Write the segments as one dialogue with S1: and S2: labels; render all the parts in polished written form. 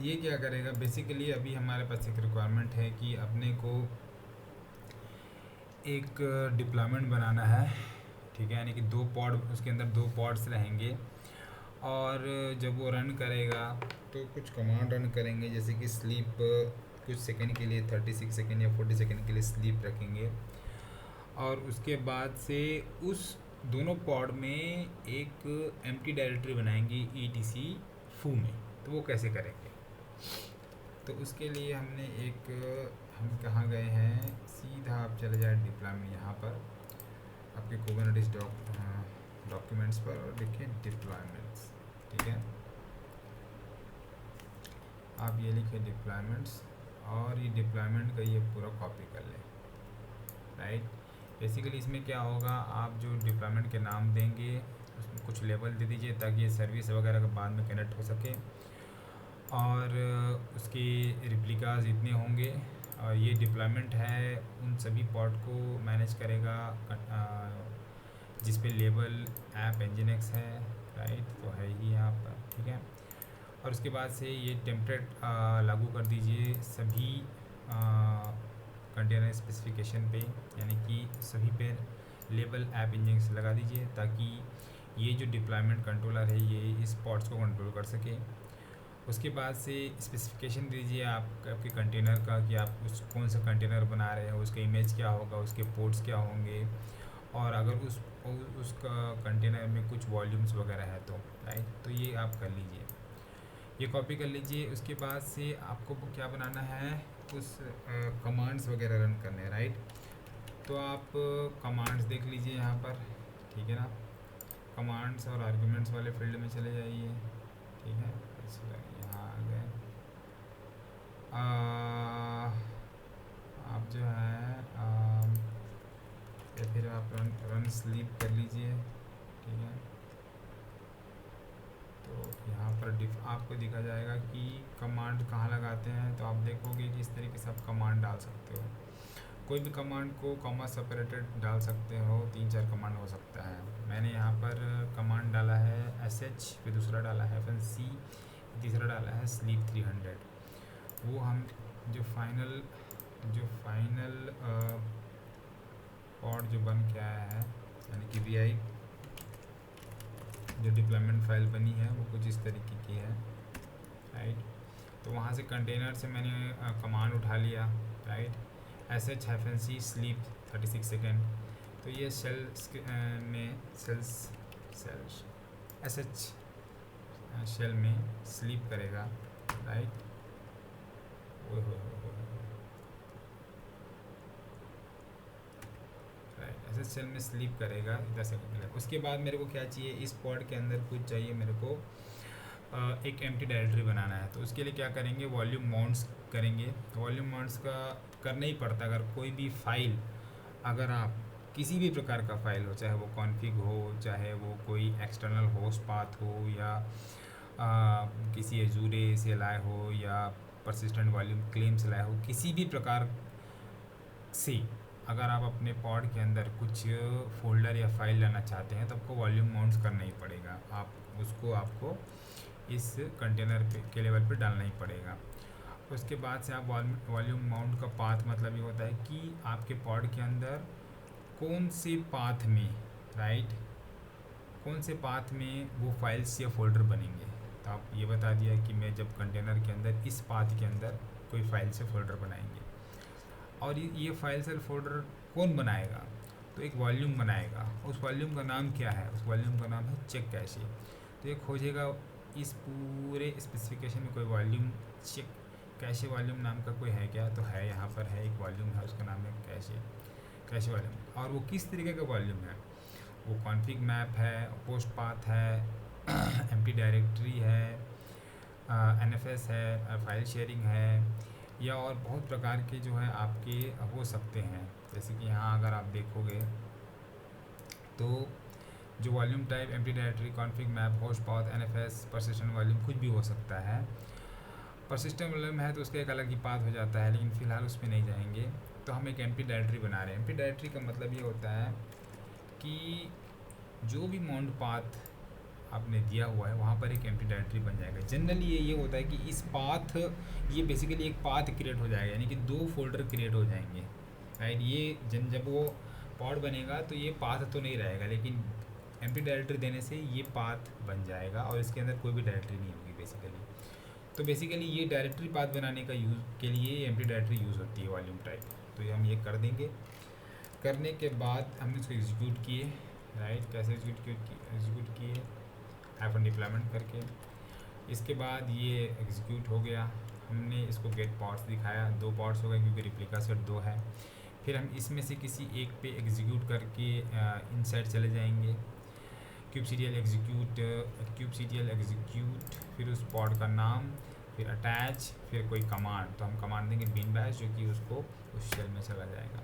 S1: ये क्या करेगा बेसिकली, अभी हमारे पास एक रिक्वायरमेंट है कि अपने को एक डिप्लॉयमेंट बनाना है, ठीक है, यानी कि दो पॉड, उसके अंदर दो पॉड्स रहेंगे। और जब वो रन करेगा तो कुछ कमांड रन करेंगे, जैसे कि स्लीप कुछ सेकंड के लिए 36 सेकंड या 40 सेकंड के लिए स्लीप रखेंगे। और उसके बाद से उस दोनों पॉड में एक एम्प्टी डायरेक्टरी बनाएंगे ETC फू में। तो वो कैसे करेंगे, तो उसके लिए हमने एक, हम कहाँ गए हैं, सीधा आप चले जाए डिप्लॉयमेंट, यहाँ पर आपके कुबरनेटिस डॉक्यूमेंट्स पर और लिखिए डिप्लॉयमेंट्स, ठीक है। आप ये लिखिए डिप्लॉयमेंट्स और ये डिप्लॉयमेंट का ये पूरा कॉपी कर लें, राइट। बेसिकली इसमें क्या होगा, आप जो डिप्लॉयमेंट के नाम देंगे उसमें कुछ लेबल दे दीजिए ताकि ये सर्विस वगैरह के बाद में कनेक्ट हो सके। और उसके रिप्लिकाज इतने होंगे। और ये डिप्लॉयमेंट है उन सभी पॉड को मैनेज करेगा जिस पे लेबल ऐप एनजिनक्स है, राइट, तो है ही यहाँ पर, ठीक है। और उसके बाद से ये टेम्पलेट लागू कर दीजिए सभी कंटेनर स्पेसिफिकेशन पे, यानी कि सभी पे लेबल ऐप इंजन लगा दीजिए ताकि ये जो डिप्लॉयमेंट कंट्रोलर है ये इस पॉड्स को कंट्रोल कर सके। उसके बाद से स्पेसिफिकेशन दीजिए आपके कंटेनर का कि आप उस कौन सा कंटेनर बना रहे हो, उसका इमेज क्या होगा, उसके पोर्ट्स क्या होंगे, और अगर उसका कंटेनर में कुछ वॉल्यूम्स वगैरह है तो, राइट, तो ये आप कर लीजिए, ये कॉपी कर लीजिए। उसके बाद से आपको क्या बनाना है, उस कमांड्स वगैरह रन करने हैं, राइट। तो आप कमांड्स देख लीजिए यहाँ पर, ठीक है ना। कमांड्स और आर्ग्यूमेंट्स वाले फील्ड में चले जाइए, ठीक है। यहाँ आ गए, आप जो है या फिर आप रन स्लीप कर लीजिए, ठीक है। तो यहाँ पर आपको दिखा जाएगा कि कमांड कहाँ लगाते हैं, तो आप देखोगे कि इस तरीके से आप कमांड डाल सकते हो। कोई भी कमांड को कॉमा सेपरेटेड डाल सकते हो, 3-4 कमांड हो सकता है। मैंने यहाँ पर कमांड डाला है SH, फिर दूसरा डाला है FNC, तीसरा डाला है स्लीप 300। वो हम जो फाइनल पॉड जो बन के आया है, यानी कि VI जो डिप्लॉयमेंट फाइल बनी है वो कुछ इस तरीके की है, राइट। तो वहाँ से कंटेनर से मैंने कमांड उठा लिया, राइट, SH-C स्लीप 36 सेकेंड। तो ये में सेल्स SH शेल में स्लीप करेगा, राइट। ऐसे सेल में स्लीप करेगा 10 सेकंड के लिए। उसके बाद मेरे को क्या चाहिए, इस पॉड के अंदर कुछ चाहिए मेरे को, एक एम्प्टी डायरेक्टरी बनाना है। तो उसके लिए क्या करेंगे, वॉल्यूम माउंट्स करेंगे। वॉल्यूम माउंट्स का करना ही पड़ता है। अगर कोई भी फाइल, अगर आप किसी भी प्रकार का फाइल हो, चाहे वो कॉन्फ़िग हो, चाहे वो कोई एक्सटर्नल होस्ट पाथ हो, या किसी एजूरे से लाए हो, या परसिस्टेंट वॉल्यूम क्लेम से लाए हो, किसी भी प्रकार से अगर आप अपने पॉड के अंदर कुछ फोल्डर या फाइल लाना चाहते हैं तो आपको वॉल्यूम माउंट्स करना ही पड़ेगा। आपको इस कंटेनर के लेवल पे डालना ही पड़ेगा। उसके बाद से आप वॉल्यूम माउंट का पाथ मतलब ये होता है कि आपके पॉड के अंदर कौन से पाथ में, राइट, कौन से पाथ में वो फाइल्स या फोल्डर बनेंगे। तो आप ये बता दिया कि मैं जब कंटेनर के अंदर इस पाथ के अंदर कोई फाइल से फोल्डर बनाएंगे, और ये फाइल से फोल्डर कौन बनाएगा, तो एक वॉल्यूम बनाएगा। उस वॉल्यूम का नाम क्या है, उस वॉल्यूम का नाम है चेक कैशे। तो ये खोजेगा इस पूरे स्पेसिफिकेशन में कोई वॉल्यूम चेक कैशे वॉल्यूम नाम का कोई है क्या, तो है, यहाँ पर है, एक वॉल्यूम है, उसका नाम है कैशे वॉल्यूम। और वो किस तरीके का वॉल्यूम है, वो कॉन्फ़िग मैप है, पोस्ट पाथ है, एम्प्टी डायरेक्टरी है, NFS है, फाइल शेयरिंग है, या और बहुत प्रकार के जो है आपके हो सकते हैं। जैसे कि यहाँ अगर आप देखोगे तो जो volume type, empty directory, config map, host path, NFS, persistent volume कुछ भी हो सकता है। परसिस्टेंट वॉल्यूम है तो उसका एक अलग ही पाथ हो जाता है, लेकिन फ़िलहाल उस पर नहीं जाएंगे। तो हम एक एम्प्टी डायरेक्टरी बना रहे हैं। एम्प्टी डायरेक्टरी का मतलब ये होता है कि जो भी माउंट पाथ आपने दिया हुआ है वहाँ पर एक एम्प्टी डायरेक्टरी बन जाएगा। जनरली ये होता है कि इस पाथ, ये बेसिकली एक पाथ क्रिएट हो जाएगा, यानी कि 2 फोल्डर क्रिएट हो जाएंगे, राइट। ये जब वो पॉड बनेगा तो ये पाथ तो नहीं रहेगा, लेकिन एम्प्टी डायरेक्टरी देने से ये पाथ बन जाएगा और इसके अंदर कोई भी डायरेक्टरी नहीं होगी बेसिकली। तो बेसिकली ये डायरेक्टरी पाथ बनाने का यूज़ के लिए एम्प्टी डायरेक्टरी यूज़ होती है वॉल्यूम टाइप। तो ये हम ये कर देंगे। करने के बाद हमने इसको एग्जीक्यूट किए, राइट। कैसे एग्जीक्यूट किए, हाइफन डिप्लॉयमेंट करके। इसके बाद ये एग्जीक्यूट हो गया, हमने इसको गेट पार्ट्स दिखाया, 2 पार्ट्स हो गए क्योंकि रिप्लिका सेट 2 है। फिर हम इसमें से किसी एक पे एग्जीक्यूट करके इनसाइड चले जाएंगे, kubectl एग्जीक्यूट, फिर उस पॉड का नाम, फिर अटैच, फिर कोई कमांड, तो हम कमांड देंगे bin bash जो कि उसको उस शेल में चला जाएगा।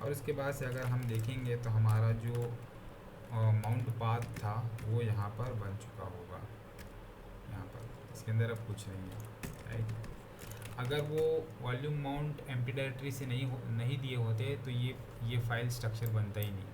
S1: और उसके बाद से अगर हम देखेंगे तो हमारा जो माउंट पाथ था वो यहाँ पर बन चुका होगा, यहाँ पर इसके अंदर अब कुछ नहीं है, राइट। अगर वो वॉल्यूम माउंट एम्प्टी डायरेक्टरी से नहीं दिए होते तो ये फाइल स्ट्रक्चर बनता ही नहीं।